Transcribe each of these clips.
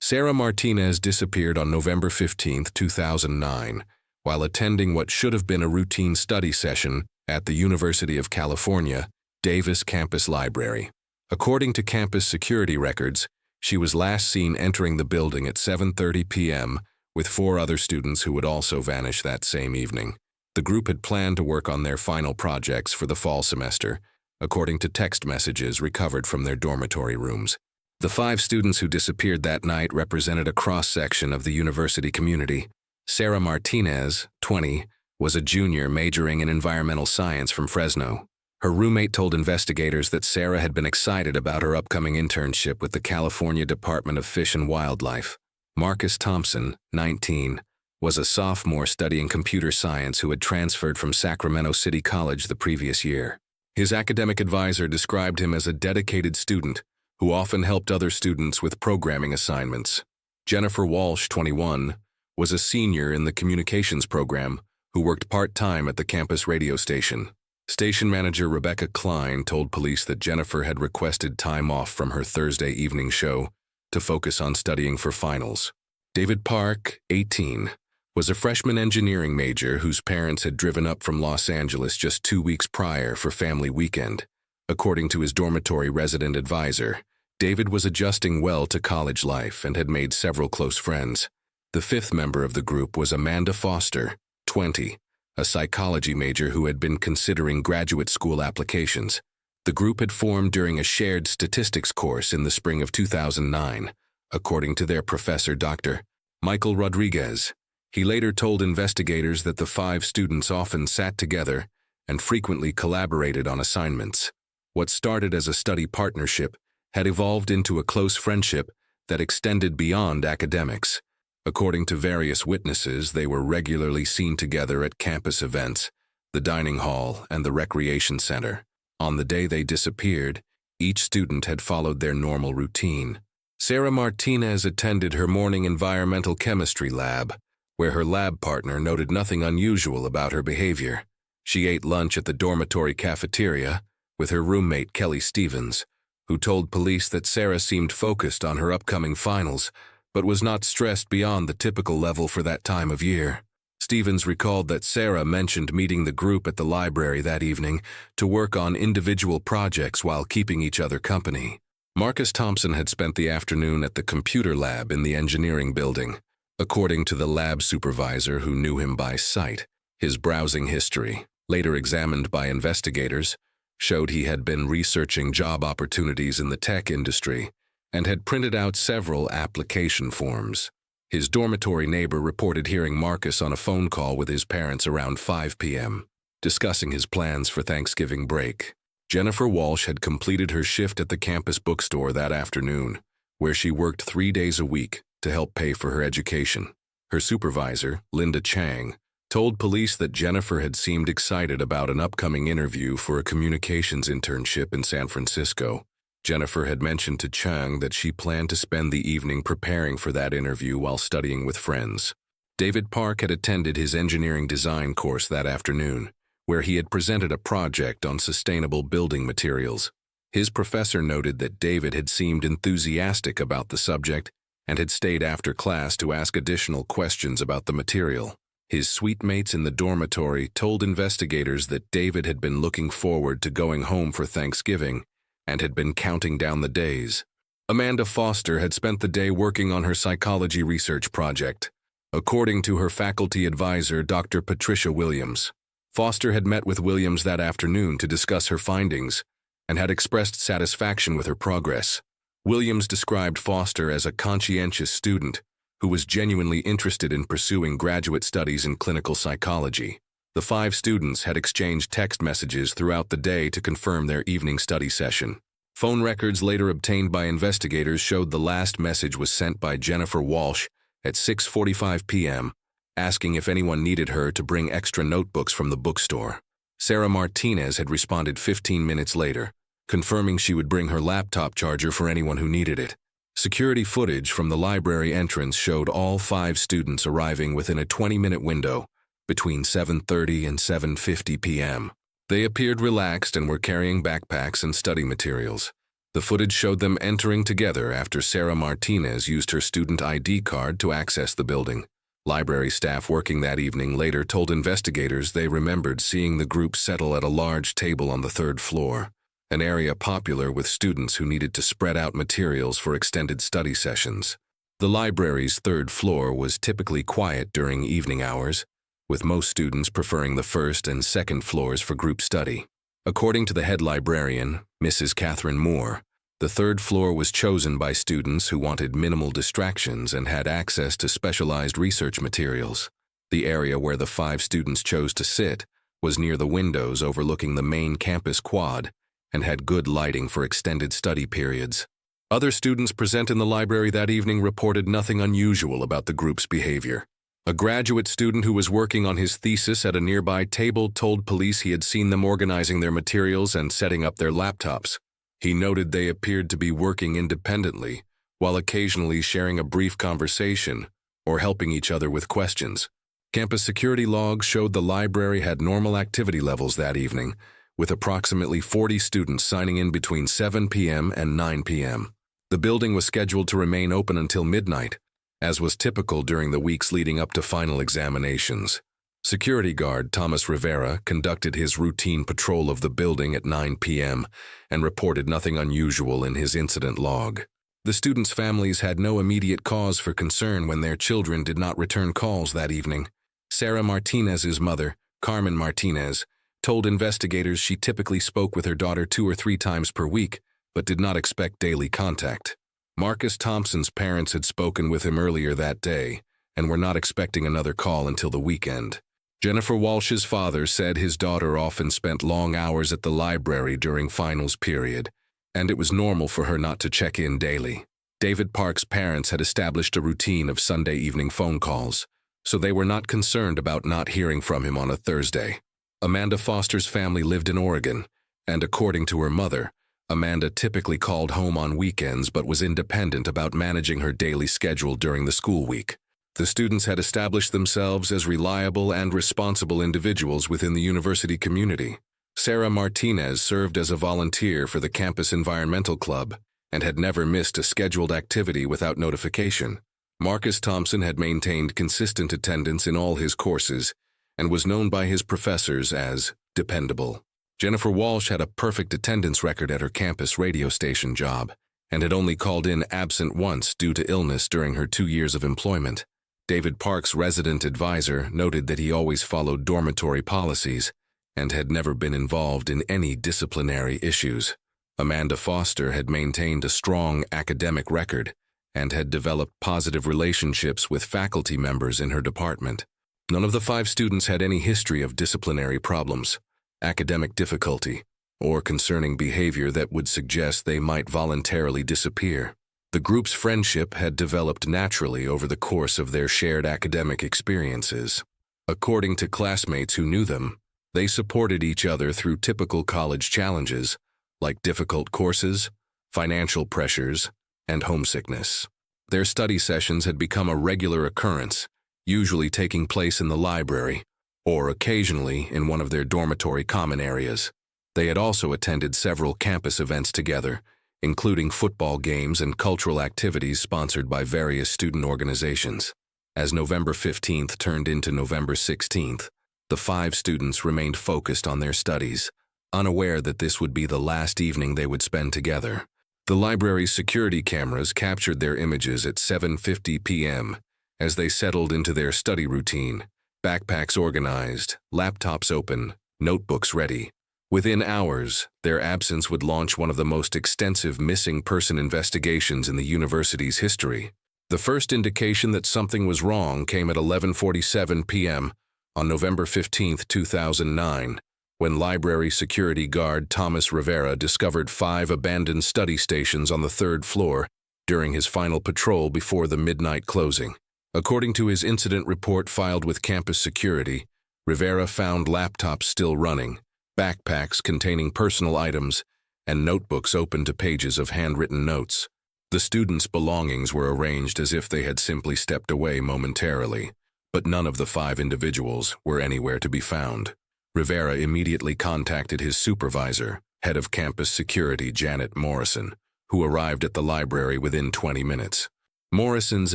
Sarah Martinez disappeared on November 15, 2009, while attending what should have been a routine study session at the University of California, Davis Campus Library. According to campus security records, she was last seen entering the building at 7:30 p.m. with 4 other students who would also vanish that same evening. The group had planned to work on their final projects for the fall semester, according to text messages recovered from their dormitory rooms. The 5 students who disappeared that night represented a cross-section of the university community. Sarah Martinez, 20, was a junior majoring in environmental science from Fresno. Her roommate told investigators that Sarah had been excited about her upcoming internship with the California Department of Fish and Wildlife. Marcus Thompson, 19, was a sophomore studying computer science who had transferred from Sacramento City College the previous year. His academic advisor described him as a dedicated student who often helped other students with programming assignments. Jennifer Walsh, 21, was a senior in the communications program who worked part-time at the campus radio station. Station manager Rebecca Klein told police that Jennifer had requested time off from her Thursday evening show to focus on studying for finals. David Park, 18, was a freshman engineering major whose parents had driven up from Los Angeles just 2 weeks prior for family weekend. According to his dormitory resident advisor, David was adjusting well to college life and had made several close friends. The 5th member of the group was Amanda Foster, 20, a psychology major who had been considering graduate school applications. The group had formed during a shared statistics course in the spring of 2009, according to their professor, Dr. Michael Rodriguez. He later told investigators that the 5 students often sat together and frequently collaborated on assignments. What started as a study partnership had evolved into a close friendship that extended beyond academics. According to various witnesses, they were regularly seen together at campus events, the dining hall, and the recreation center. On the day they disappeared, each student had followed their normal routine. Sarah Martinez attended her morning environmental chemistry lab, where her lab partner noted nothing unusual about her behavior. She ate lunch at the dormitory cafeteria with her roommate Kelly Stevens, who told police that Sarah seemed focused on her upcoming finals, but was not stressed beyond the typical level for that time of year. Stevens recalled that Sarah mentioned meeting the group at the library that evening to work on individual projects while keeping each other company. Marcus Thompson had spent the afternoon at the computer lab in the engineering building. According to the lab supervisor who knew him by sight, his browsing history, later examined by investigators, showed he had been researching job opportunities in the tech industry and had printed out several application forms. His dormitory neighbor reported hearing Marcus on a phone call with his parents around 5 p.m., discussing his plans for Thanksgiving break. Jennifer Walsh had completed her shift at the campus bookstore that afternoon, where she worked 3 days a week to help pay for her education. Her supervisor, Linda Chang, told police that Jennifer had seemed excited about an upcoming interview for a communications internship in San Francisco. Jennifer had mentioned to Chang that she planned to spend the evening preparing for that interview while studying with friends. David Park had attended his engineering design course that afternoon, where he had presented a project on sustainable building materials. His professor noted that David had seemed enthusiastic about the subject and had stayed after class to ask additional questions about the material. His suite mates in the dormitory told investigators that David had been looking forward to going home for Thanksgiving and had been counting down the days. Amanda Foster had spent the day working on her psychology research project. According to her faculty advisor, Dr. Patricia Williams, Foster had met with Williams that afternoon to discuss her findings and had expressed satisfaction with her progress. Williams described Foster as a conscientious student who was genuinely interested in pursuing graduate studies in clinical psychology. The 5 students had exchanged text messages throughout the day to confirm their evening study session. Phone records later obtained by investigators showed the last message was sent by Jennifer Walsh at 6:45 p.m., asking if anyone needed her to bring extra notebooks from the bookstore. Sarah Martinez had responded 15 minutes later, confirming she would bring her laptop charger for anyone who needed it. Security footage from the library entrance showed all 5 students arriving within a 20-minute window between 7:30 and 7:50 p.m. They appeared relaxed and were carrying backpacks and study materials. The footage showed them entering together after Sarah Martinez used her student ID card to access the building. Library staff working that evening later told investigators they remembered seeing the group settle at a large table on the third floor, an area popular with students who needed to spread out materials for extended study sessions. The library's third floor was typically quiet during evening hours, with most students preferring the first and second floors for group study. According to the head librarian, Mrs. Catherine Moore, the third floor was chosen by students who wanted minimal distractions and had access to specialized research materials. The area where the 5 students chose to sit was near the windows overlooking the main campus quad and had good lighting for extended study periods. Other students present in the library that evening reported nothing unusual about the group's behavior. A graduate student who was working on his thesis at a nearby table told police he had seen them organizing their materials and setting up their laptops. He noted they appeared to be working independently, while occasionally sharing a brief conversation or helping each other with questions. Campus security logs showed the library had normal activity levels that evening, with approximately 40 students signing in between 7 p.m. and 9 p.m. The building was scheduled to remain open until midnight, as was typical during the weeks leading up to final examinations. Security guard Thomas Rivera conducted his routine patrol of the building at 9 p.m. and reported nothing unusual in his incident log. The students' families had no immediate cause for concern when their children did not return calls that evening. Sarah Martinez's mother, Carmen Martinez, told investigators she typically spoke with her daughter 2 or 3 times per week, but did not expect daily contact. Marcus Thompson's parents had spoken with him earlier that day and were not expecting another call until the weekend. Jennifer Walsh's father said his daughter often spent long hours at the library during finals period, and it was normal for her not to check in daily. David Park's parents had established a routine of Sunday evening phone calls, so they were not concerned about not hearing from him on a Thursday. Amanda Foster's family lived in Oregon, and according to her mother, Amanda typically called home on weekends but was independent about managing her daily schedule during the school week. The students had established themselves as reliable and responsible individuals within the university community. Sarah Martinez served as a volunteer for the Campus Environmental Club and had never missed a scheduled activity without notification. Marcus Thompson had maintained consistent attendance in all his courses and was known by his professors as dependable. Jennifer Walsh had a perfect attendance record at her campus radio station job and had only called in absent once due to illness during her 2 years of employment. David Park's resident advisor noted that he always followed dormitory policies and had never been involved in any disciplinary issues. Amanda Foster had maintained a strong academic record and had developed positive relationships with faculty members in her department. None of the 5 students had any history of disciplinary problems, academic difficulty, or concerning behavior that would suggest they might voluntarily disappear. The group's friendship had developed naturally over the course of their shared academic experiences. According to classmates who knew them, they supported each other through typical college challenges, like difficult courses, financial pressures, and homesickness. Their study sessions had become a regular occurrence, usually taking place in the library, or occasionally in one of their dormitory common areas. They had also attended several campus events together, including football games and cultural activities sponsored by various student organizations. As November 15th turned into November 16th, the 5 students remained focused on their studies, unaware that this would be the last evening they would spend together. The library's security cameras captured their images at 7:50 p.m. as they settled into their study routine, backpacks organized, laptops open, notebooks ready. Within hours, their absence would launch one of the most extensive missing person investigations in the university's history. The first indication that something was wrong came at 11:47 p.m. on November 15, 2009, when library security guard Thomas Rivera discovered 5 abandoned study stations on the 3rd floor during his final patrol before the midnight closing. According to his incident report filed with campus security, Rivera found laptops still running, backpacks containing personal items, and notebooks open to pages of handwritten notes. The students' belongings were arranged as if they had simply stepped away momentarily, but none of the 5 individuals were anywhere to be found. Rivera immediately contacted his supervisor, head of campus security Janet Morrison, who arrived at the library within 20 minutes. Morrison's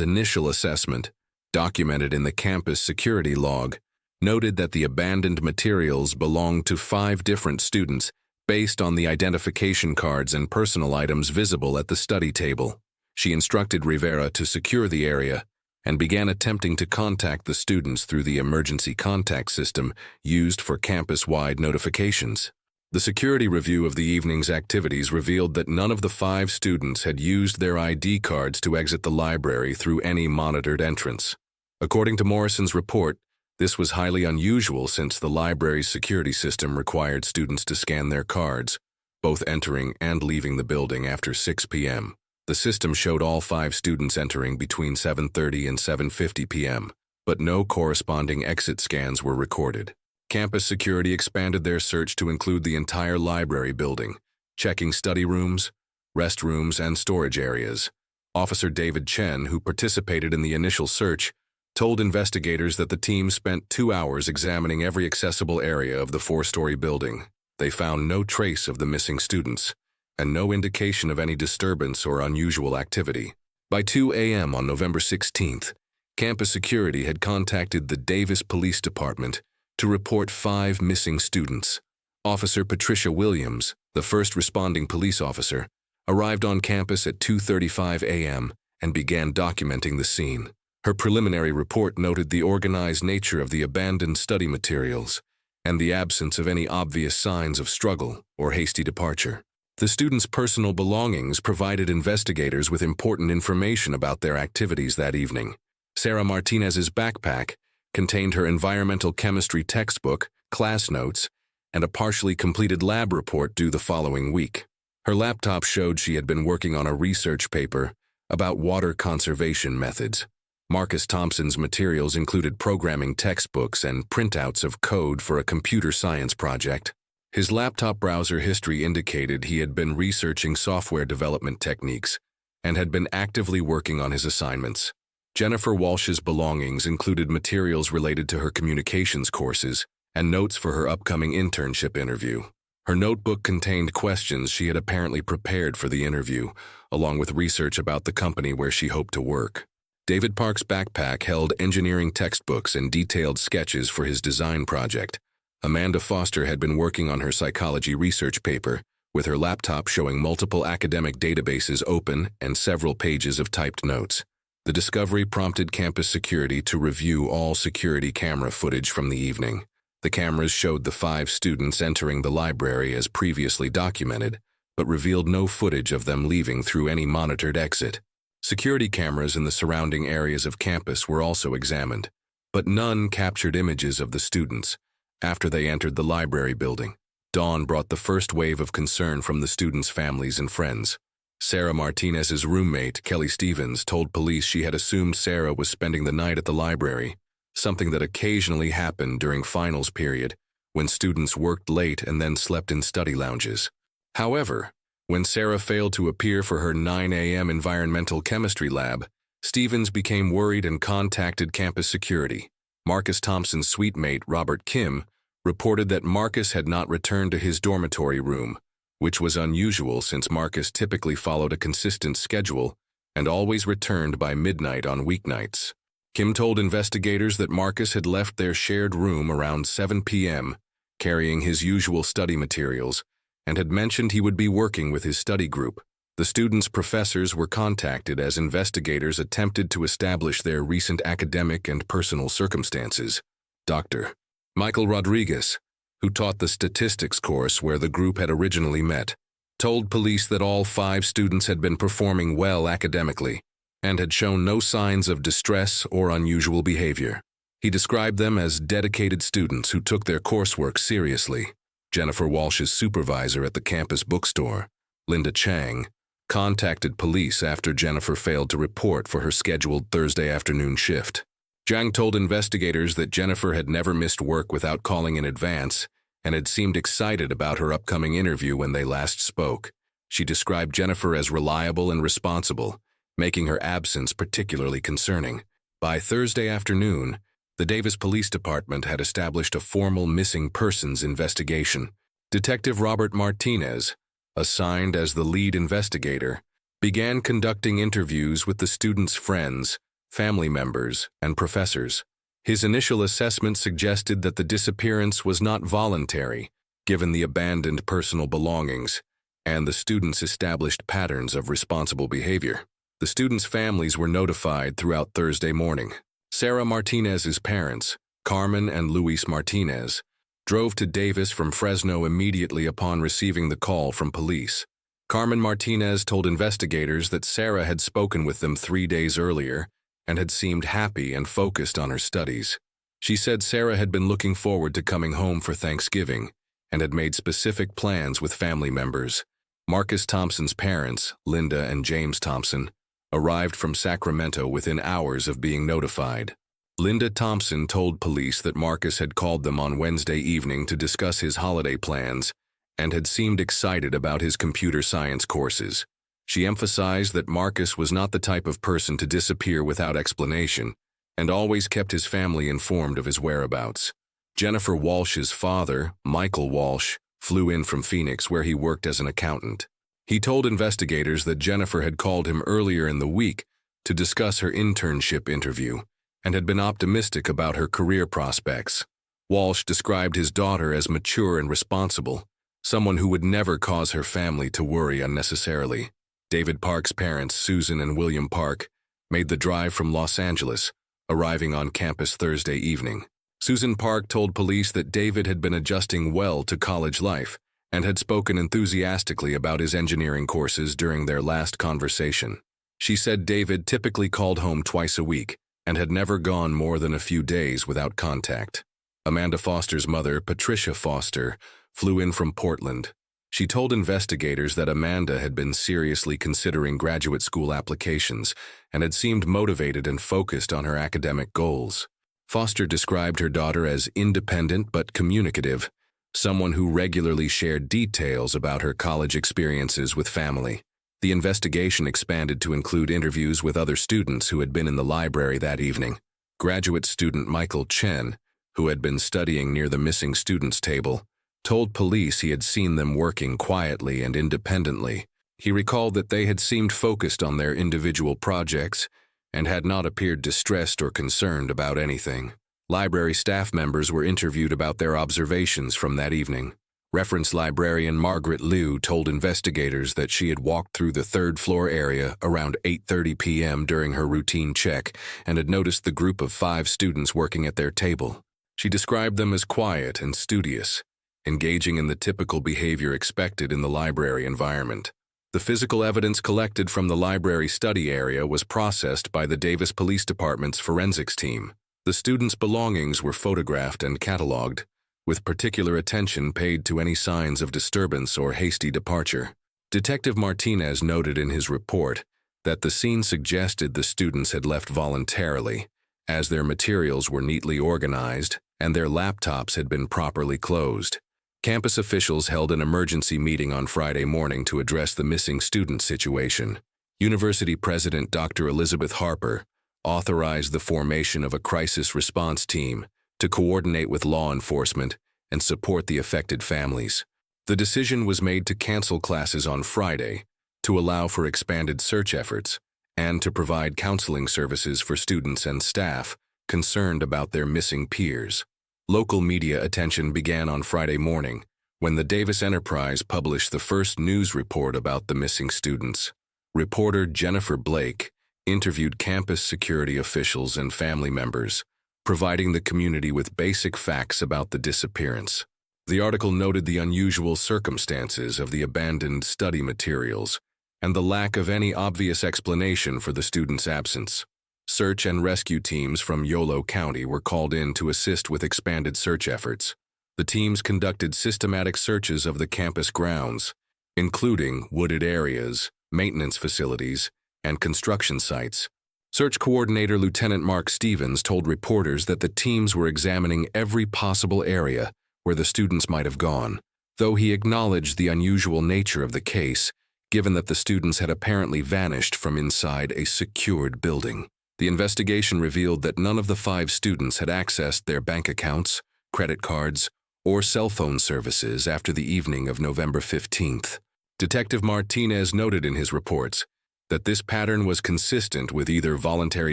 initial assessment, documented in the campus security log, noted that the abandoned materials belonged to 5 different students based on the identification cards and personal items visible at the study table. She instructed Rivera to secure the area and began attempting to contact the students through the emergency contact system used for campus-wide notifications. The security review of the evening's activities revealed that none of the 5 students had used their ID cards to exit the library through any monitored entrance. According to Morrison's report, this was highly unusual since the library's security system required students to scan their cards, both entering and leaving the building after 6 p.m. The system showed all 5 students entering between 7:30 and 7:50 p.m., but no corresponding exit scans were recorded. Campus security expanded their search to include the entire library building, checking study rooms, restrooms, and storage areas. Officer David Chen, who participated in the initial search, told investigators that the team spent 2 hours examining every accessible area of the 4-story building. They found no trace of the missing students, and no indication of any disturbance or unusual activity. By 2 a.m. on November 16th, campus security had contacted the Davis Police Department to report 5 missing students. Officer Patricia Williams, the first responding police officer, arrived on campus at 2:35 a.m. and began documenting the scene. Her preliminary report noted the organized nature of the abandoned study materials and the absence of any obvious signs of struggle or hasty departure. The students' personal belongings provided investigators with important information about their activities that evening. Sarah Martinez's backpack contained her environmental chemistry textbook, class notes, and a partially completed lab report due the following week. Her laptop showed she had been working on a research paper about water conservation methods. Marcus Thompson's materials included programming textbooks and printouts of code for a computer science project. His laptop browser history indicated he had been researching software development techniques and had been actively working on his assignments. Jennifer Walsh's belongings included materials related to her communications courses and notes for her upcoming internship interview. Her notebook contained questions she had apparently prepared for the interview, along with research about the company where she hoped to work. David Park's backpack held engineering textbooks and detailed sketches for his design project. Amanda Foster had been working on her psychology research paper, with her laptop showing multiple academic databases open and several pages of typed notes. The discovery prompted campus security to review all security camera footage from the evening. The cameras showed the 5 students entering the library as previously documented, but revealed no footage of them leaving through any monitored exit. Security cameras in the surrounding areas of campus were also examined, but none captured images of the students after they entered the library building. Dawn brought the first wave of concern from the students' families and friends. Sarah Martinez's roommate, Kelly Stevens, told police she had assumed Sarah was spending the night at the library, something that occasionally happened during finals period when students worked late and then slept in study lounges. However, when Sarah failed to appear for her 9 a.m. environmental chemistry lab, Stevens became worried and contacted campus security. Marcus Thompson's suite mate, Robert Kim, reported that Marcus had not returned to his dormitory room, which was unusual since Marcus typically followed a consistent schedule and always returned by midnight on weeknights. Kim told investigators that Marcus had left their shared room around 7 p.m., carrying his usual study materials, and had mentioned he would be working with his study group. The students' professors were contacted as investigators attempted to establish their recent academic and personal circumstances. Dr. Michael Rodriguez, who taught the statistics course where the group had originally met, told police that all 5 students had been performing well academically and had shown no signs of distress or unusual behavior. He described them as dedicated students who took their coursework seriously. Jennifer Walsh's supervisor at the campus bookstore, Linda Chang, contacted police after Jennifer failed to report for her scheduled Thursday afternoon shift. Chang told investigators that Jennifer had never missed work without calling in advance and had seemed excited about her upcoming interview when they last spoke. She described Jennifer as reliable and responsible, making her absence particularly concerning. By Thursday afternoon, the Davis Police Department had established a formal missing persons investigation. Detective Robert Martinez, assigned as the lead investigator, began conducting interviews with the students' friends, family members, and professors. His initial assessment suggested that the disappearance was not voluntary, given the abandoned personal belongings and the students' established patterns of responsible behavior. The students' families were notified throughout Thursday morning. Sarah Martinez's parents, Carmen and Luis Martinez, drove to Davis from Fresno immediately upon receiving the call from police. Carmen Martinez told investigators that Sarah had spoken with them 3 days earlier and had seemed happy and focused on her studies. She said Sarah had been looking forward to coming home for Thanksgiving and had made specific plans with family members. Marcus Thompson's parents, Linda and James Thompson, arrived from Sacramento within hours of being notified. Linda Thompson told police that Marcus had called them on Wednesday evening to discuss his holiday plans and had seemed excited about his computer science courses. She emphasized that Marcus was not the type of person to disappear without explanation and always kept his family informed of his whereabouts. Jennifer Walsh's father, Michael Walsh, flew in from Phoenix where he worked as an accountant. He told investigators that Jennifer had called him earlier in the week to discuss her internship interview and had been optimistic about her career prospects. Walsh described his daughter as mature and responsible, someone who would never cause her family to worry unnecessarily. David Park's parents, Susan and William Park, made the drive from Los Angeles, arriving on campus Thursday evening. Susan Park told police that David had been adjusting well to college life and had spoken enthusiastically about his engineering courses during their last conversation. She said David typically called home twice a week and had never gone more than a few days without contact. Amanda Foster's mother, Patricia Foster, flew in from Portland. She told investigators that Amanda had been seriously considering graduate school applications and had seemed motivated and focused on her academic goals. Foster described her daughter as independent but communicative, someone who regularly shared details about her college experiences with family. The investigation expanded to include interviews with other students who had been in the library that evening. Graduate student Michael Chen, who had been studying near the missing students' table, told police he had seen them working quietly and independently. He recalled that they had seemed focused on their individual projects and had not appeared distressed or concerned about anything. Library staff members were interviewed about their observations from that evening. Reference librarian Margaret Liu told investigators that she had walked through the third-floor area around 8:30 p.m. during her routine check and had noticed the group of 5 students working at their table. She described them as quiet and studious, engaging in the typical behavior expected in the library environment. The physical evidence collected from the library study area was processed by the Davis Police Department's forensics team. The students' belongings were photographed and cataloged, with particular attention paid to any signs of disturbance or hasty departure. Detective Martinez noted in his report that the scene suggested the students had left voluntarily, as their materials were neatly organized and their laptops had been properly closed. Campus officials held an emergency meeting on Friday morning to address the missing student situation. University President Dr. Elizabeth Harper authorized the formation of a crisis response team to coordinate with law enforcement and support the affected families. The decision was made to cancel classes on Friday to allow for expanded search efforts and to provide counseling services for students and staff concerned about their missing peers. Local media attention began on Friday morning when the Davis Enterprise published the first news report about the missing students. Reporter Jennifer Blake interviewed campus security officials and family members, providing the community with basic facts about the disappearance. The article noted the unusual circumstances of the abandoned study materials and the lack of any obvious explanation for the students' absence. Search and rescue teams from Yolo County were called in to assist with expanded search efforts. The teams conducted systematic searches of the campus grounds, including wooded areas, maintenance facilities, and construction sites. Search Coordinator Lieutenant Mark Stevens told reporters that the teams were examining every possible area where the students might have gone, though he acknowledged the unusual nature of the case, given that the students had apparently vanished from inside a secured building. The investigation revealed that none of the 5 students had accessed their bank accounts, credit cards, or cell phone services after the evening of November 15th. Detective Martinez noted in his reports that this pattern was consistent with either voluntary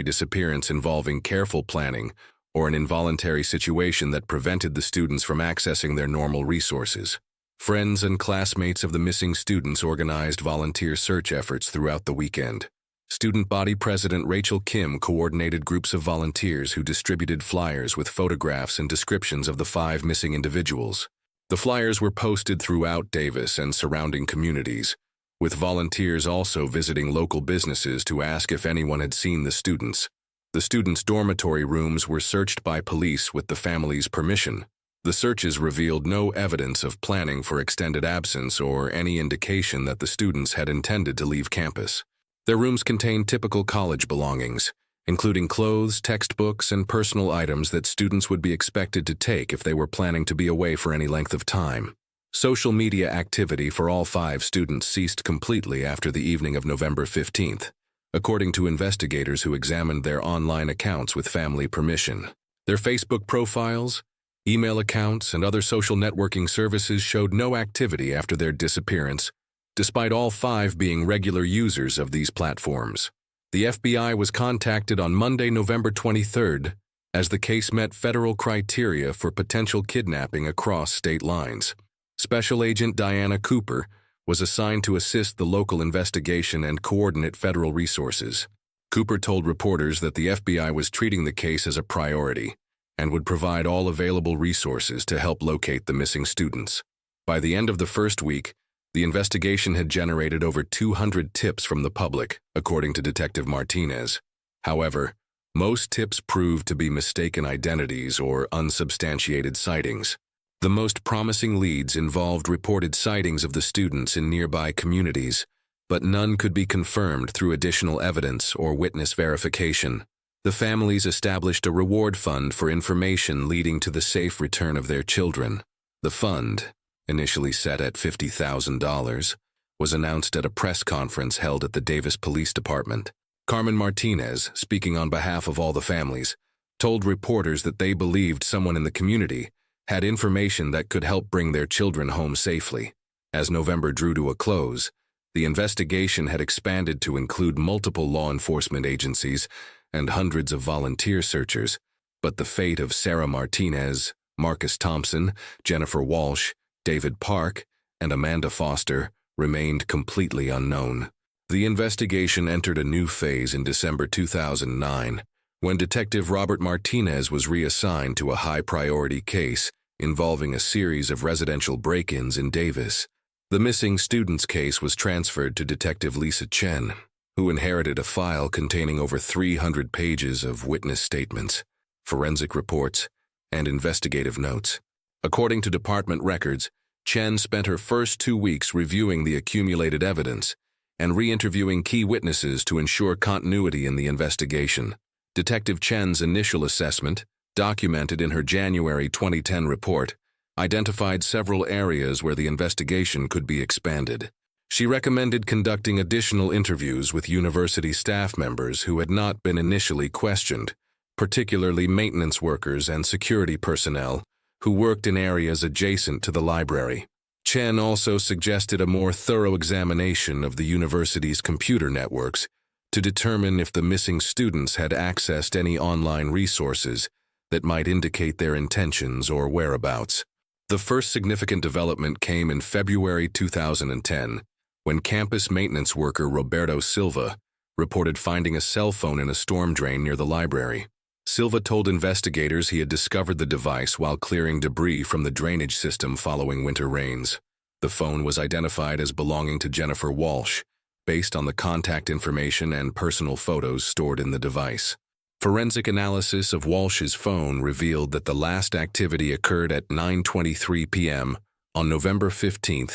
disappearance involving careful planning or an involuntary situation that prevented the students from accessing their normal resources. Friends and classmates of the missing students organized volunteer search efforts throughout the weekend. Student body president Rachel Kim coordinated groups of volunteers who distributed flyers with photographs and descriptions of the 5 missing individuals. The flyers were posted throughout Davis and surrounding communities, with volunteers also visiting local businesses to ask if anyone had seen the students. The students' dormitory rooms were searched by police with the family's permission. The searches revealed no evidence of planning for extended absence or any indication that the students had intended to leave campus. Their rooms contained typical college belongings, including clothes, textbooks, and personal items that students would be expected to take if they were planning to be away for any length of time. Social media activity for all 5 students ceased completely after the evening of November 15th, according to investigators who examined their online accounts with family permission. Their Facebook profiles, email accounts, and other social networking services showed no activity after their disappearance, despite all 5 being regular users of these platforms. The FBI was contacted on Monday, November 23rd, as the case met federal criteria for potential kidnapping across state lines. Special Agent Diana Cooper was assigned to assist the local investigation and coordinate federal resources. Cooper told reporters that the FBI was treating the case as a priority and would provide all available resources to help locate the missing students. By the end of the first week, the investigation had generated over 200 tips from the public, according to Detective Martinez. However, most tips proved to be mistaken identities or unsubstantiated sightings. The most promising leads involved reported sightings of the students in nearby communities, but none could be confirmed through additional evidence or witness verification. The families established a reward fund for information leading to the safe return of their children. The fund, initially set at $50,000, was announced at a press conference held at the Davis Police Department. Carmen Martinez, speaking on behalf of all the families, told reporters that they believed someone in the community had information that could help bring their children home safely. As November drew to a close, the investigation had expanded to include multiple law enforcement agencies and hundreds of volunteer searchers, but the fate of Sarah Martinez, Marcus Thompson, Jennifer Walsh, David Park, and Amanda Foster remained completely unknown. The investigation entered a new phase in December 2009, when Detective Robert Martinez was reassigned to a high-priority case involving a series of residential break-ins in Davis. The missing students case was transferred to Detective Lisa Chen, who inherited a file containing over 300 pages of witness statements, forensic reports, and investigative notes. According to department records, Chen spent her first 2 weeks reviewing the accumulated evidence and re-interviewing key witnesses to ensure continuity in the investigation. Detective Chen's initial assessment, documented in her January 2010 report, identified several areas where the investigation could be expanded. She recommended conducting additional interviews with university staff members who had not been initially questioned, particularly maintenance workers and security personnel who worked in areas adjacent to the library. Chen also suggested a more thorough examination of the university's computer networks to determine if the missing students had accessed any online resources that might indicate their intentions or whereabouts. The first significant development came in February 2010, when campus maintenance worker Roberto Silva reported finding a cell phone in a storm drain near the library. Silva told investigators he had discovered the device while clearing debris from the drainage system following winter rains. The phone was identified as belonging to Jennifer Walsh, based on the contact information and personal photos stored in the device. Forensic analysis of Walsh's phone revealed that the last activity occurred at 9:23 p.m. on November 15,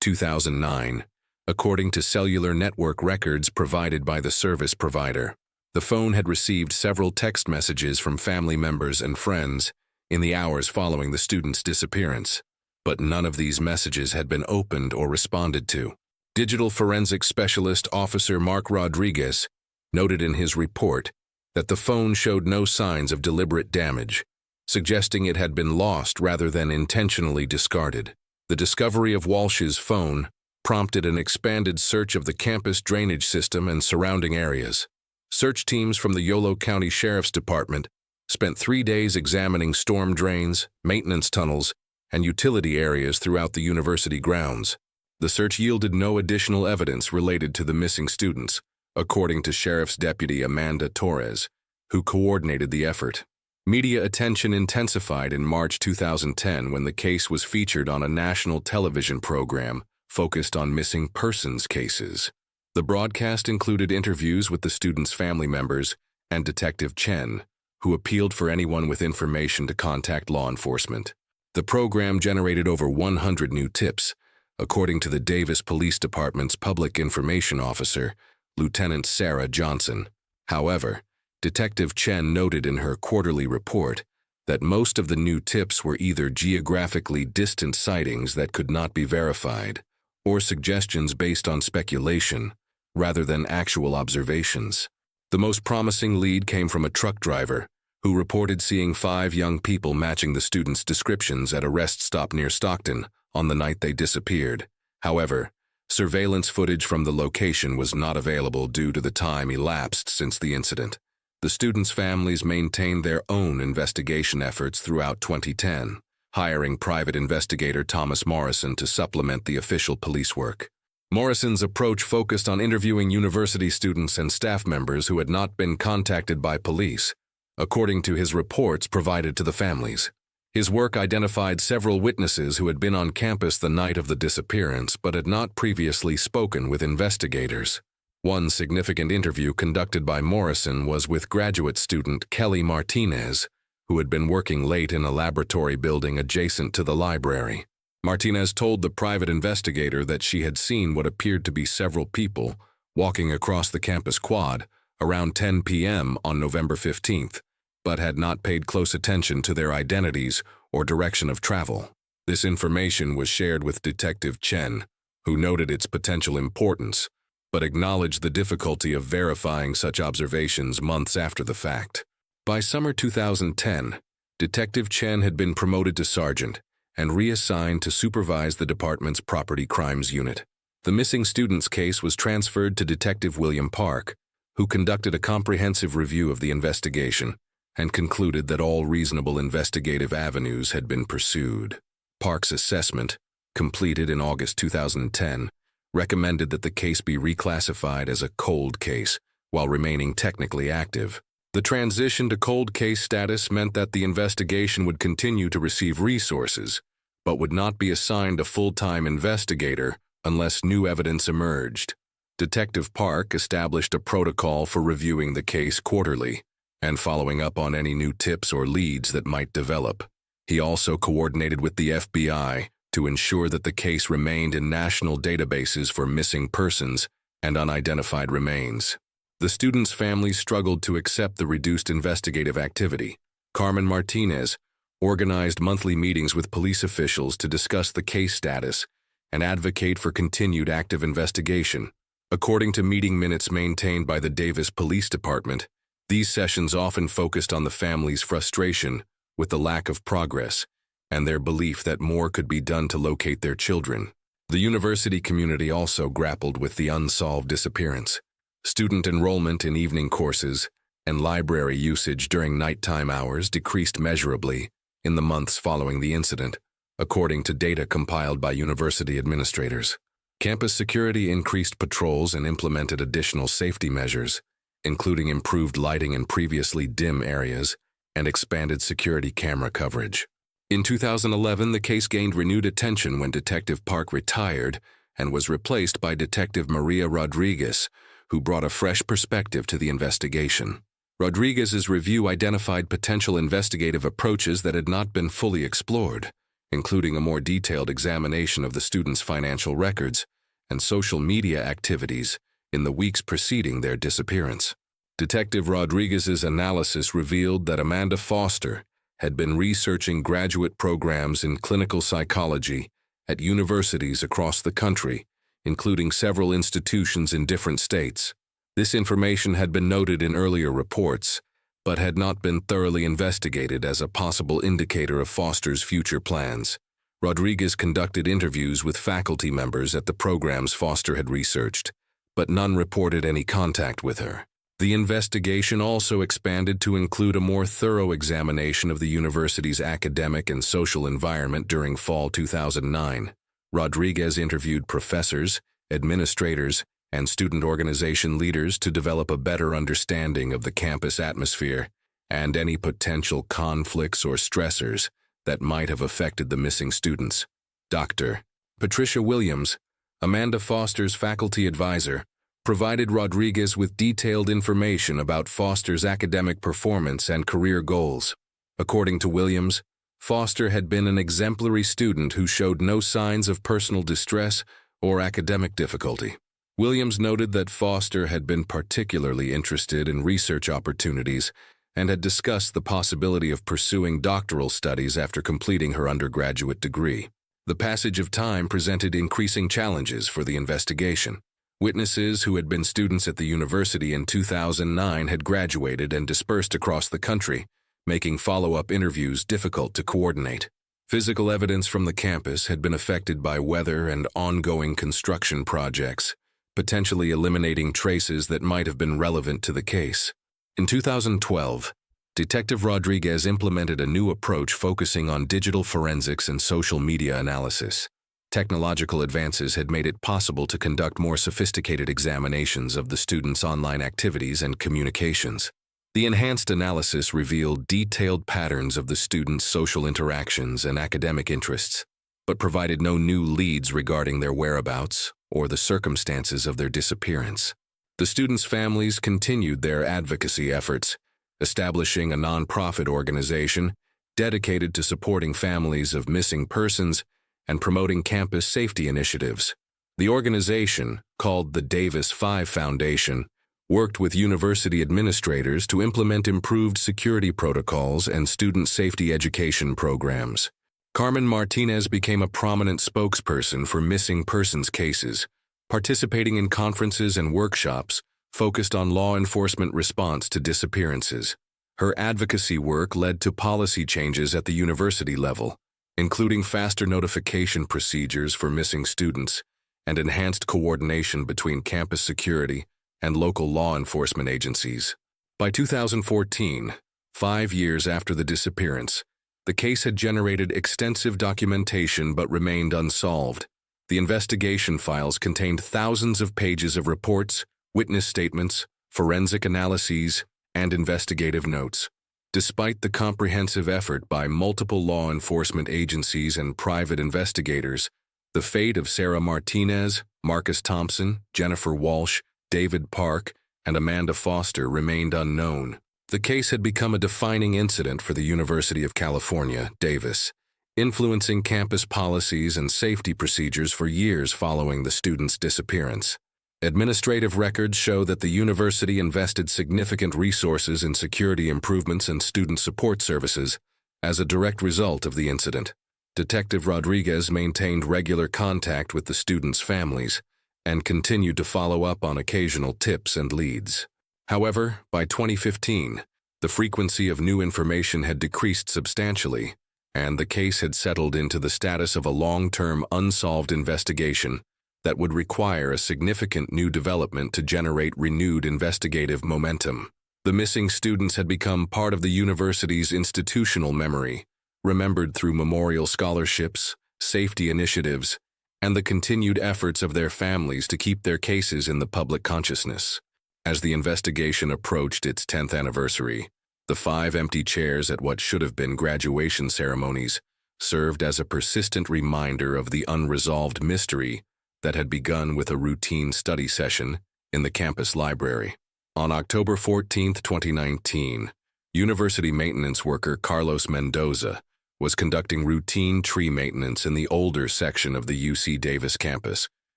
2009, according to cellular network records provided by the service provider. The phone had received several text messages from family members and friends in the hours following the student's disappearance, but none of these messages had been opened or responded to. Digital forensic specialist Officer Mark Rodriguez noted in his report that the phone showed no signs of deliberate damage, suggesting it had been lost rather than intentionally discarded. The discovery of Walsh's phone prompted an expanded search of the campus drainage system and surrounding areas. Search teams from the Yolo County Sheriff's Department spent 3 days examining storm drains, maintenance tunnels, and utility areas throughout the university grounds. The search yielded no additional evidence related to the missing students, according to Sheriff's Deputy Amanda Torres, who coordinated the effort. Media attention intensified in March 2010 when the case was featured on a national television program focused on missing persons cases. The broadcast included interviews with the students' family members and Detective Chen, who appealed for anyone with information to contact law enforcement. The program generated over 100 new tips, according to the Davis Police Department's Public Information Officer, Lieutenant Sarah Johnson. However, Detective Chen noted in her quarterly report that most of the new tips were either geographically distant sightings that could not be verified, or suggestions based on speculation, rather than actual observations. The most promising lead came from a truck driver, who reported seeing 5 young people matching the students' descriptions at a rest stop near Stockton on the night they disappeared. However, surveillance footage from the location was not available due to the time elapsed since the incident. The students' families maintained their own investigation efforts throughout 2010, hiring private investigator Thomas Morrison to supplement the official police work. Morrison's approach focused on interviewing university students and staff members who had not been contacted by police, according to his reports provided to the families. His work identified several witnesses who had been on campus the night of the disappearance but had not previously spoken with investigators. One significant interview conducted by Morrison was with graduate student Kelly Martinez, who had been working late in a laboratory building adjacent to the library. Martinez told the private investigator that she had seen what appeared to be several people walking across the campus quad around 10 p.m. on November 15th, but had not paid close attention to their identities or direction of travel. This information was shared with Detective Chen, who noted its potential importance, but acknowledged the difficulty of verifying such observations months after the fact. By summer 2010, Detective Chen had been promoted to sergeant and reassigned to supervise the department's property crimes unit. The missing students case was transferred to Detective William Park, who conducted a comprehensive review of the investigation and concluded that all reasonable investigative avenues had been pursued. Park's assessment, completed in August 2010, recommended that the case be reclassified as a cold case while remaining technically active. The transition to cold case status meant that the investigation would continue to receive resources, but would not be assigned a full-time investigator unless new evidence emerged. Detective Park established a protocol for reviewing the case quarterly and following up on any new tips or leads that might develop. He also coordinated with the FBI to ensure that the case remained in national databases for missing persons and unidentified remains. The students' families struggled to accept the reduced investigative activity. Carmen Martinez organized monthly meetings with police officials to discuss the case status and advocate for continued active investigation. According to meeting minutes maintained by the Davis Police Department, these sessions often focused on the families' frustration with the lack of progress and their belief that more could be done to locate their children. The university community also grappled with the unsolved disappearance. Student enrollment in evening courses and library usage during nighttime hours decreased measurably in the months following the incident, according to data compiled by university administrators. Campus security increased patrols and implemented additional safety measures, including improved lighting in previously dim areas and expanded security camera coverage. In 2011, the case gained renewed attention when Detective Park retired and was replaced by Detective Maria Rodriguez, who brought a fresh perspective to the investigation. Rodriguez's review identified potential investigative approaches that had not been fully explored, including a more detailed examination of the students' financial records and social media activities in the weeks preceding their disappearance. Detective Rodriguez's analysis revealed that Amanda Foster had been researching graduate programs in clinical psychology at universities across the country, including several institutions in different states. This information had been noted in earlier reports, but had not been thoroughly investigated as a possible indicator of Foster's future plans. Rodriguez conducted interviews with faculty members at the programs Foster had researched, but none reported any contact with her. The investigation also expanded to include a more thorough examination of the university's academic and social environment during fall 2009. Rodriguez interviewed professors, administrators, and student organization leaders to develop a better understanding of the campus atmosphere and any potential conflicts or stressors that might have affected the missing students. Dr. Patricia Williams, Amanda Foster's faculty advisor, provided Rodriguez with detailed information about Foster's academic performance and career goals. According to Williams, Foster had been an exemplary student who showed no signs of personal distress or academic difficulty. Williams noted that Foster had been particularly interested in research opportunities and had discussed the possibility of pursuing doctoral studies after completing her undergraduate degree. The passage of time presented increasing challenges for the investigation. Witnesses who had been students at the university in 2009 had graduated and dispersed across the country, making follow-up interviews difficult to coordinate. Physical evidence from the campus had been affected by weather and ongoing construction projects, potentially eliminating traces that might have been relevant to the case. In 2012, Detective Rodriguez implemented a new approach focusing on digital forensics and social media analysis. Technological advances had made it possible to conduct more sophisticated examinations of the students' online activities and communications. The enhanced analysis revealed detailed patterns of the students' social interactions and academic interests, but provided no new leads regarding their whereabouts or the circumstances of their disappearance. The students' families continued their advocacy efforts, establishing a nonprofit organization dedicated to supporting families of missing persons and promoting campus safety initiatives. The organization, called the Davis 5 Foundation, worked with university administrators to implement improved security protocols and student safety education programs. Carmen Martinez became a prominent spokesperson for missing persons cases, participating in conferences and workshops focused on law enforcement response to disappearances. Her advocacy work led to policy changes at the university level, including faster notification procedures for missing students and enhanced coordination between campus security and local law enforcement agencies. By 2014, 5 years after the disappearance, the case had generated extensive documentation but remained unsolved. The investigation files contained thousands of pages of reports, witness statements, forensic analyses, and investigative notes. Despite the comprehensive effort by multiple law enforcement agencies and private investigators, the fate of Sarah Martinez, Marcus Thompson, Jennifer Walsh, David Park, and Amanda Foster remained unknown. The case had become a defining incident for the University of California, Davis, influencing campus policies and safety procedures for years following the students' disappearance. Administrative records show that the university invested significant resources in security improvements and student support services as a direct result of the incident. Detective Rodriguez maintained regular contact with the students' families and continued to follow up on occasional tips and leads. However, by 2015, the frequency of new information had decreased substantially, and the case had settled into the status of a long-term unsolved investigation that would require a significant new development to generate renewed investigative momentum. The missing students had become part of the university's institutional memory, remembered through memorial scholarships, safety initiatives, and the continued efforts of their families to keep their cases in the public consciousness. As the investigation approached its 10th anniversary, the 5 empty chairs at what should have been graduation ceremonies served as a persistent reminder of the unresolved mystery that had begun with a routine study session in the campus library. On October 14, 2019, university maintenance worker Carlos Mendoza was conducting routine tree maintenance in the older section of the UC Davis campus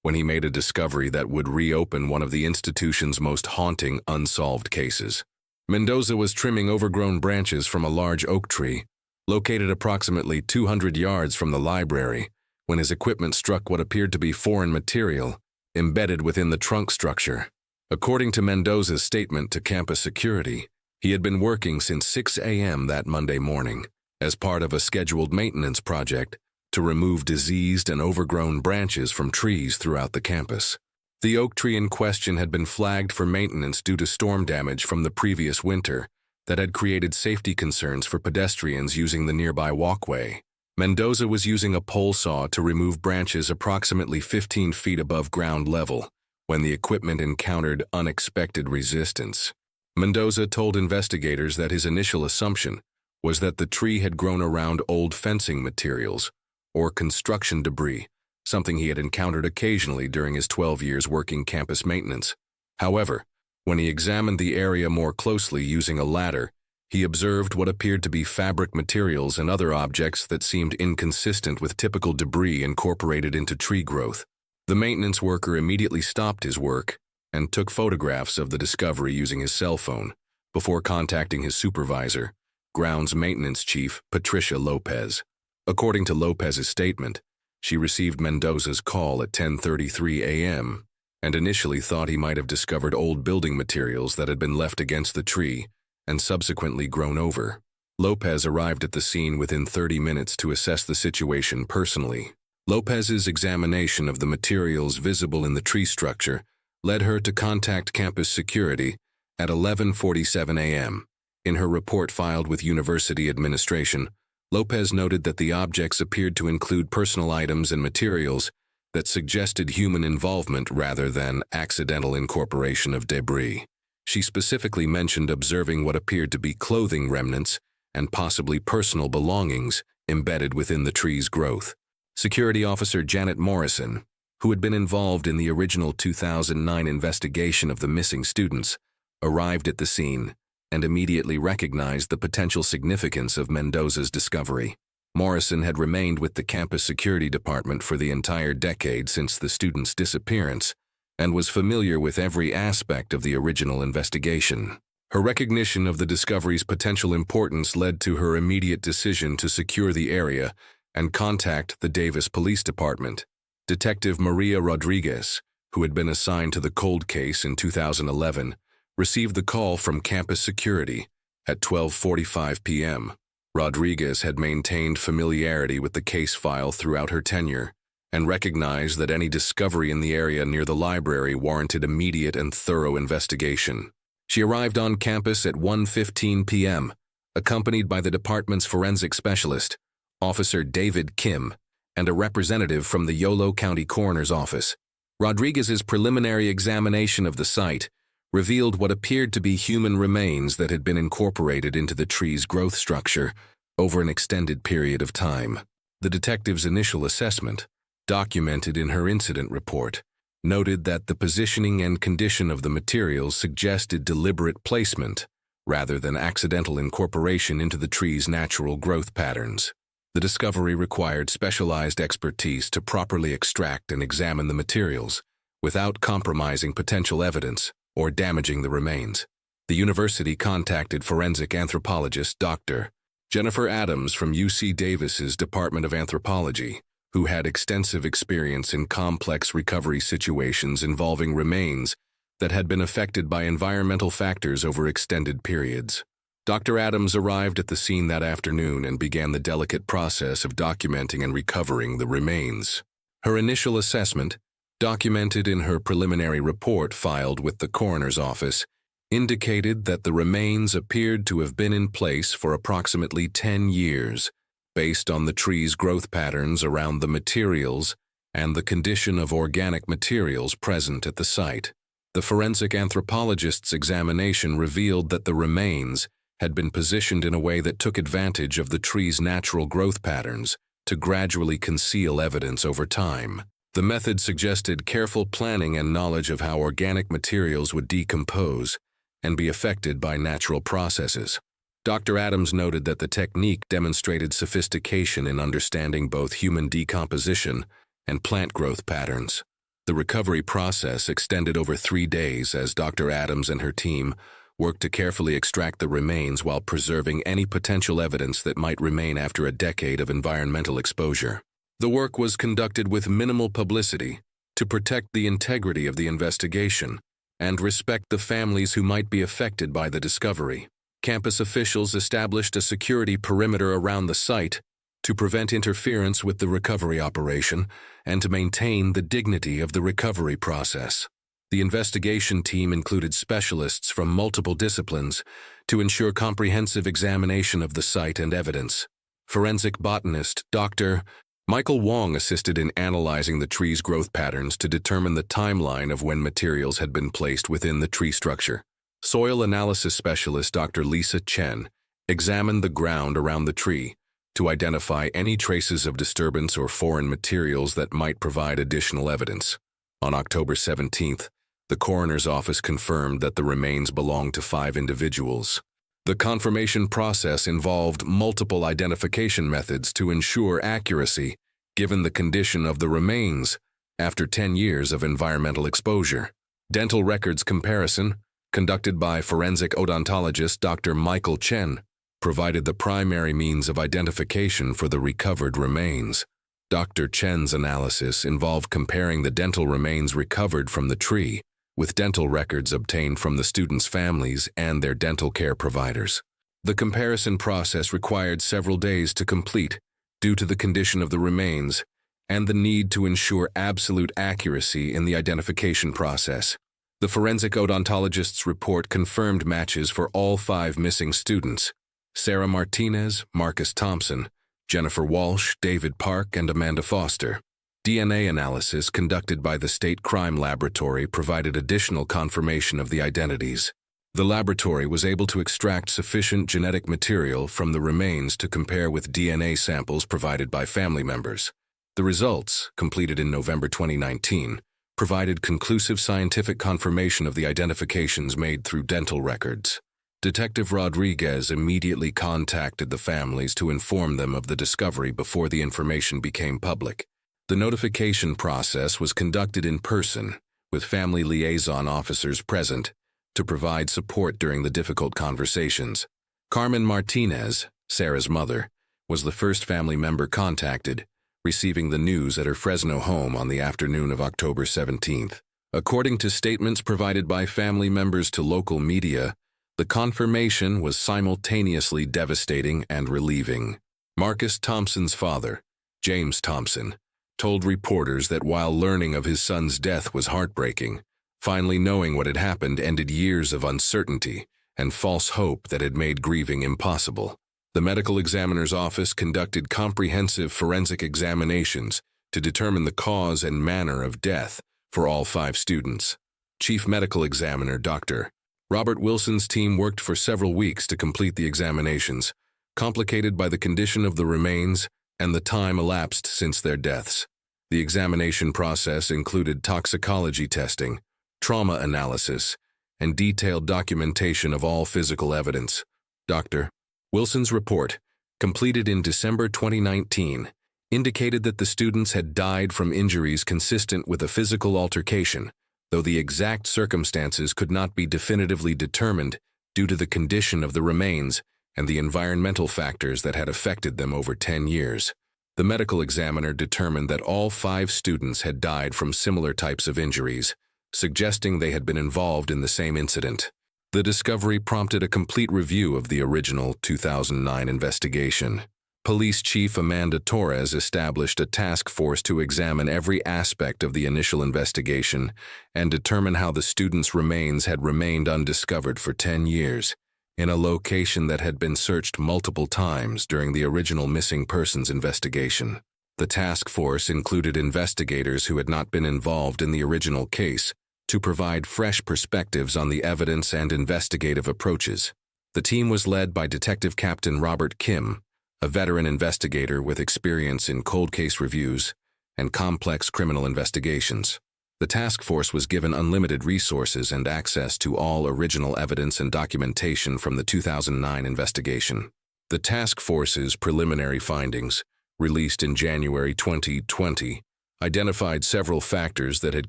when he made a discovery that would reopen one of the institution's most haunting unsolved cases. Mendoza was trimming overgrown branches from a large oak tree, located approximately 200 yards from the library, when his equipment struck what appeared to be foreign material embedded within the trunk structure. According to Mendoza's statement to campus security, he had been working since 6 a.m. that Monday morning as part of a scheduled maintenance project to remove diseased and overgrown branches from trees throughout the campus. The oak tree in question had been flagged for maintenance due to storm damage from the previous winter that had created safety concerns for pedestrians using the nearby walkway. Mendoza was using a pole saw to remove branches approximately 15 feet above ground level when the equipment encountered unexpected resistance. Mendoza told investigators that his initial assumption was that the tree had grown around old fencing materials or construction debris, something he had encountered occasionally during his 12 years working campus maintenance. However, when he examined the area more closely using a ladder, he observed what appeared to be fabric materials and other objects that seemed inconsistent with typical debris incorporated into tree growth. The maintenance worker immediately stopped his work and took photographs of the discovery using his cell phone before contacting his supervisor, grounds maintenance chief Patricia Lopez. According to Lopez's statement, she received Mendoza's call at 10:33 a.m. and initially thought he might have discovered old building materials that had been left against the tree and subsequently grown over. Lopez arrived at the scene within 30 minutes to assess the situation personally. Lopez's examination of the materials visible in the tree structure led her to contact campus security at 11:47 a.m. In her report filed with university administration, Lopez noted that the objects appeared to include personal items and materials that suggested human involvement rather than accidental incorporation of debris. She specifically mentioned observing what appeared to be clothing remnants and possibly personal belongings embedded within the tree's growth. Security Officer Janet Morrison, who had been involved in the original 2009 investigation of the missing students, arrived at the scene and immediately recognized the potential significance of Mendoza's discovery. Morrison had remained with the campus security department for the entire decade since the student's disappearance and was familiar with every aspect of the original investigation. Her recognition of the discovery's potential importance led to her immediate decision to secure the area and contact the Davis Police Department. Detective Maria Rodriguez, who had been assigned to the cold case in 2011, received the call from campus security at 12:45 p.m. Rodriguez had maintained familiarity with the case file throughout her tenure and recognized that any discovery in the area near the library warranted immediate and thorough investigation. She arrived on campus at 1:15 p.m., accompanied by the department's forensic specialist, Officer David Kim, and a representative from the Yolo County Coroner's Office. Rodriguez's preliminary examination of the site revealed what appeared to be human remains that had been incorporated into the tree's growth structure over an extended period of time. The detective's initial assessment, documented in her incident report, noted that the positioning and condition of the materials suggested deliberate placement rather than accidental incorporation into the tree's natural growth patterns. The discovery required specialized expertise to properly extract and examine the materials without compromising potential evidence or damaging the remains. The university contacted forensic anthropologist Dr. Jennifer Adams from UC Davis's Department of Anthropology, who had extensive experience in complex recovery situations involving remains that had been affected by environmental factors over extended periods. Dr. Adams arrived at the scene that afternoon and began the delicate process of documenting and recovering the remains. Her initial assessment, documented in her preliminary report filed with the coroner's office, indicated that the remains appeared to have been in place for approximately 10 years, based on the tree's growth patterns around the materials and the condition of organic materials present at the site. The forensic anthropologist's examination revealed that the remains had been positioned in a way that took advantage of the tree's natural growth patterns to gradually conceal evidence over time. The method suggested careful planning and knowledge of how organic materials would decompose and be affected by natural processes. Dr. Adams noted that the technique demonstrated sophistication in understanding both human decomposition and plant growth patterns. The recovery process extended over 3 days as Dr. Adams and her team worked to carefully extract the remains while preserving any potential evidence that might remain after a decade of environmental exposure. The work was conducted with minimal publicity to protect the integrity of the investigation and respect the families who might be affected by the discovery. Campus officials established a security perimeter around the site to prevent interference with the recovery operation and to maintain the dignity of the recovery process. The investigation team included specialists from multiple disciplines to ensure comprehensive examination of the site and evidence. Forensic botanist Dr. Michael Wong assisted in analyzing the tree's growth patterns to determine the timeline of when materials had been placed within the tree structure. Soil analysis specialist Dr. Lisa Chen examined the ground around the tree to identify any traces of disturbance or foreign materials that might provide additional evidence. On October 17th, the coroner's office confirmed that the remains belonged to 5 individuals. The confirmation process involved multiple identification methods to ensure accuracy, given the condition of the remains after 10 years of environmental exposure. Dental records comparison, conducted by forensic odontologist Dr. Michael Chen, provided the primary means of identification for the recovered remains. Dr. Chen's analysis involved comparing the dental remains recovered from the tree with dental records obtained from the students' families and their dental care providers. The comparison process required several days to complete due to the condition of the remains and the need to ensure absolute accuracy in the identification process. The forensic odontologist's report confirmed matches for all 5 missing students: Sarah Martinez, Marcus Thompson, Jennifer Walsh, David Park, and Amanda Foster. DNA analysis conducted by the State Crime Laboratory provided additional confirmation of the identities. The laboratory was able to extract sufficient genetic material from the remains to compare with DNA samples provided by family members. The results, completed in November 2019, provided conclusive scientific confirmation of the identifications made through dental records. Detective Rodriguez immediately contacted the families to inform them of the discovery before the information became public. The notification process was conducted in person, with family liaison officers present to provide support during the difficult conversations. Carmen Martinez, Sarah's mother, was the first family member contacted, receiving the news at her Fresno home on the afternoon of October 17th. According to statements provided by family members to local media, the confirmation was simultaneously devastating and relieving. Marcus Thompson's father, James Thompson, told reporters that while learning of his son's death was heartbreaking, finally knowing what had happened ended years of uncertainty and false hope that had made grieving impossible. The medical examiner's office conducted comprehensive forensic examinations to determine the cause and manner of death for all 5 students. Chief Medical Examiner Dr. Robert Wilson's team worked for several weeks to complete the examinations, complicated by the condition of the remains and the time elapsed since their deaths. The examination process included toxicology testing, trauma analysis, and detailed documentation of all physical evidence. Dr. Wilson's report, completed in December 2019, indicated that the students had died from injuries consistent with a physical altercation, though the exact circumstances could not be definitively determined due to the condition of the remains and the environmental factors that had affected them over 10 years. The medical examiner determined that all 5 students had died from similar types of injuries, suggesting they had been involved in the same incident. The discovery prompted a complete review of the original 2009 investigation. Police Chief Amanda Torres established a task force to examine every aspect of the initial investigation and determine how the students' remains had remained undiscovered for 10 years, in a location that had been searched multiple times during the original missing persons investigation. The task force included investigators who had not been involved in the original case to provide fresh perspectives on the evidence and investigative approaches. The team was led by Detective Captain Robert Kim, a veteran investigator with experience in cold case reviews and complex criminal investigations. The task force was given unlimited resources and access to all original evidence and documentation from the 2009 investigation. The task force's preliminary findings, released in January 2020, identified several factors that had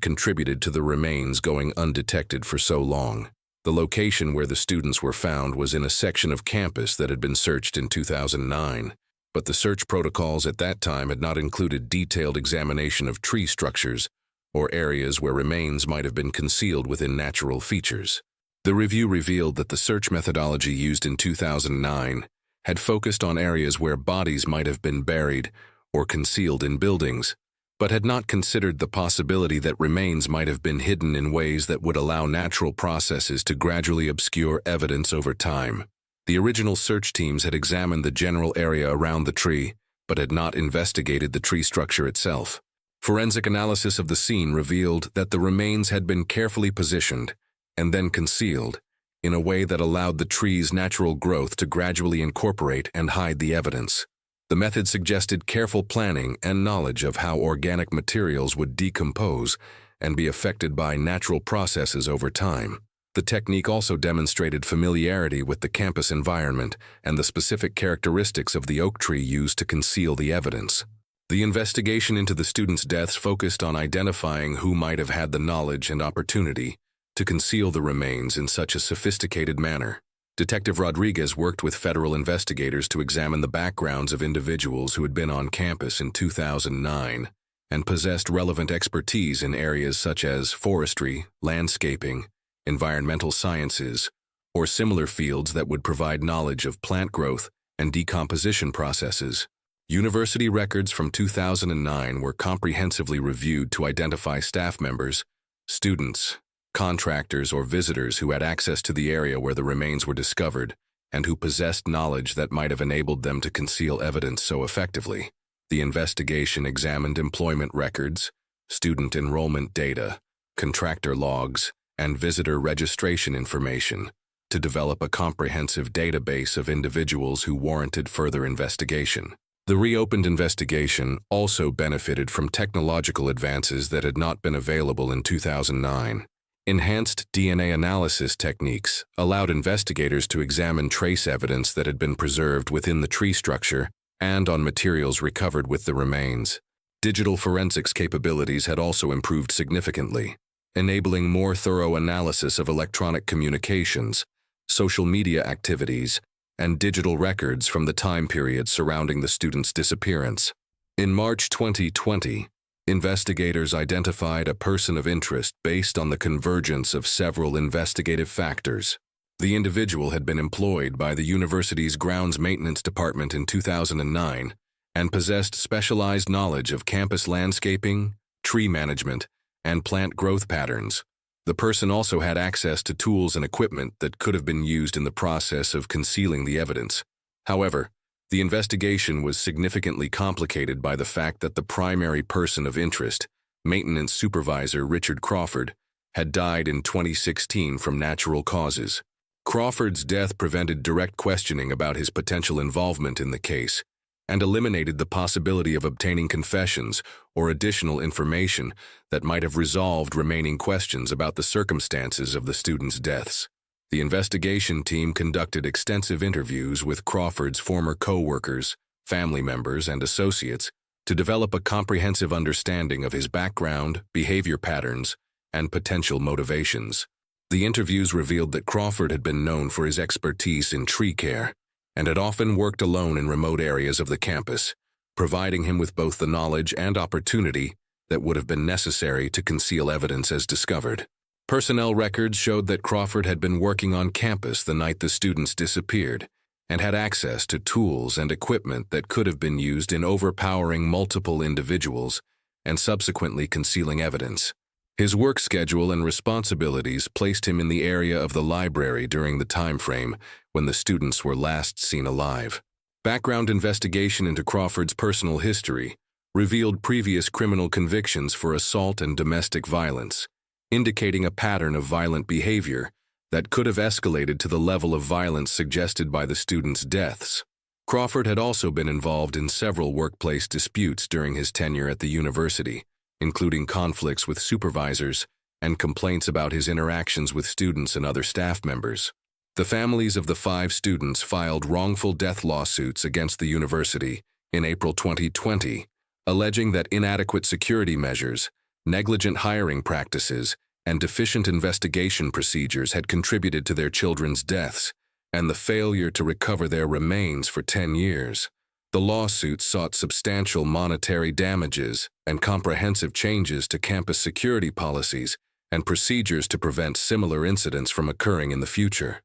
contributed to the remains going undetected for so long. The location where the students were found was in a section of campus that had been searched in 2009, but the search protocols at that time had not included detailed examination of tree structures or areas where remains might have been concealed within natural features. The review revealed that the search methodology used in 2009 had focused on areas where bodies might have been buried or concealed in buildings, but had not considered the possibility that remains might have been hidden in ways that would allow natural processes to gradually obscure evidence over time. The original search teams had examined the general area around the tree, but had not investigated the tree structure itself. Forensic analysis of the scene revealed that the remains had been carefully positioned and then concealed in a way that allowed the tree's natural growth to gradually incorporate and hide the evidence. The method suggested careful planning and knowledge of how organic materials would decompose and be affected by natural processes over time. The technique also demonstrated familiarity with the campus environment and the specific characteristics of the oak tree used to conceal the evidence. The investigation into the students' deaths focused on identifying who might have had the knowledge and opportunity to conceal the remains in such a sophisticated manner. Detective Rodriguez worked with federal investigators to examine the backgrounds of individuals who had been on campus in 2009 and possessed relevant expertise in areas such as forestry, landscaping, environmental sciences, or similar fields that would provide knowledge of plant growth and decomposition processes. University records from 2009 were comprehensively reviewed to identify staff members, students, contractors, or visitors who had access to the area where the remains were discovered and who possessed knowledge that might have enabled them to conceal evidence so effectively. The investigation examined employment records, student enrollment data, contractor logs, and visitor registration information to develop a comprehensive database of individuals who warranted further investigation. The reopened investigation also benefited from technological advances that had not been available in 2009. Enhanced DNA analysis techniques allowed investigators to examine trace evidence that had been preserved within the tree structure and on materials recovered with the remains. Digital forensics capabilities had also improved significantly, enabling more thorough analysis of electronic communications, social media activities, and digital records from the time period surrounding the student's disappearance. In March 2020, investigators identified a person of interest based on the convergence of several investigative factors. The individual had been employed by the university's grounds maintenance department in 2009 and possessed specialized knowledge of campus landscaping, tree management, and plant growth patterns. The person also had access to tools and equipment that could have been used in the process of concealing the evidence. However, the investigation was significantly complicated by the fact that the primary person of interest, maintenance supervisor Richard Crawford, had died in 2016 from natural causes. Crawford's death prevented direct questioning about his potential involvement in the case and eliminated the possibility of obtaining confessions or additional information that might have resolved remaining questions about the circumstances of the students' deaths. The investigation team conducted extensive interviews with Crawford's former co-workers, family members, and associates to develop a comprehensive understanding of his background, behavior patterns, and potential motivations. The interviews revealed that Crawford had been known for his expertise in tree care and had often worked alone in remote areas of the campus, providing him with both the knowledge and opportunity that would have been necessary to conceal evidence as discovered. Personnel records showed that Crawford had been working on campus the night the students disappeared and had access to tools and equipment that could have been used in overpowering multiple individuals and subsequently concealing evidence. His work schedule and responsibilities placed him in the area of the library during the time frame when the students were last seen alive. Background investigation into Crawford's personal history revealed previous criminal convictions for assault and domestic violence, indicating a pattern of violent behavior that could have escalated to the level of violence suggested by the students' deaths. Crawford had also been involved in several workplace disputes during his tenure at the university, including conflicts with supervisors and complaints about his interactions with students and other staff members. The families of the 5 students filed wrongful death lawsuits against the university in April 2020, alleging that inadequate security measures, negligent hiring practices, and deficient investigation procedures had contributed to their children's deaths and the failure to recover their remains for 10 years. The lawsuits sought substantial monetary damages and comprehensive changes to campus security policies and procedures to prevent similar incidents from occurring in the future.